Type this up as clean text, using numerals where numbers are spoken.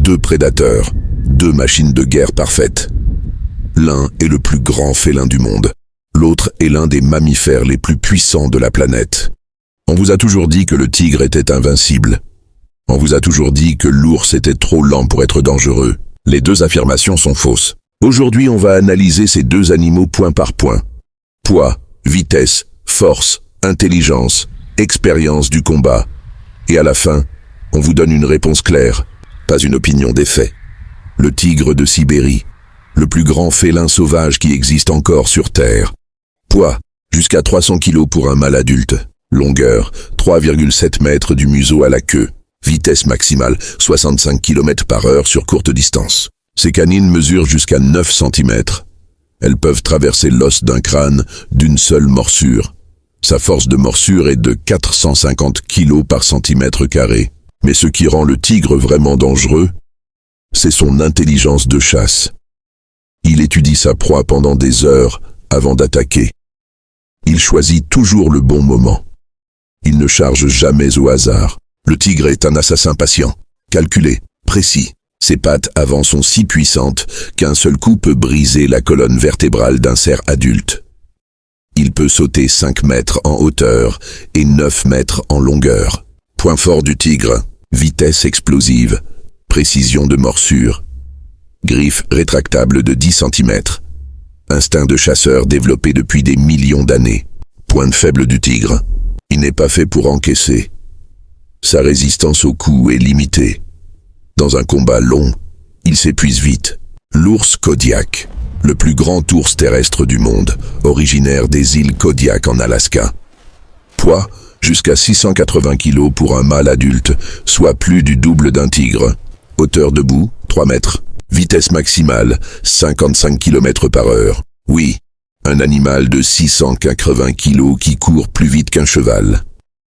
Deux prédateurs, deux machines de guerre parfaites. L'un est le plus grand félin du monde. L'autre est l'un des mammifères les plus puissants de la planète. On vous a toujours dit que le tigre était invincible. On vous a toujours dit que l'ours était trop lent pour être dangereux. Les deux affirmations sont fausses. Aujourd'hui, on va analyser ces deux animaux point par point. Poids, vitesse, force, intelligence, expérience du combat. Et à la fin, on vous donne une réponse claire, pas une opinion des faits. Le tigre de Sibérie, le plus grand félin sauvage qui existe encore sur Terre. Poids, jusqu'à 300 kg pour un mâle adulte. Longueur, 3,7 mètres du museau à la queue. Vitesse maximale, 65 km/h sur courte distance. Ces canines mesurent jusqu'à 9 cm. Elles peuvent traverser l'os d'un crâne d'une seule morsure. Sa force de morsure est de 450 kg par centimètre carré. Mais ce qui rend le tigre vraiment dangereux, c'est son intelligence de chasse. Il étudie sa proie pendant des heures avant d'attaquer. Il choisit toujours le bon moment. Il ne charge jamais au hasard. Le tigre est un assassin patient, calculé, précis. Ses pattes avant sont si puissantes qu'un seul coup peut briser la colonne vertébrale d'un cerf adulte. Il peut sauter 5 mètres en hauteur et 9 mètres en longueur. Point fort du tigre, vitesse explosive, précision de morsure, griffes rétractables de 10 cm. Instinct de chasseur développé depuis des millions d'années. Point faible du tigre, il n'est pas fait pour encaisser. Sa résistance au coup est limitée. Dans un combat long, il s'épuise vite. L'ours Kodiak, le plus grand ours terrestre du monde, originaire des îles Kodiak en Alaska. Poids, jusqu'à 680 kg pour un mâle adulte, soit plus du double d'un tigre. Hauteur debout, 3 mètres. Vitesse maximale, 55 km/h. Oui, un animal de 680 kg qui court plus vite qu'un cheval.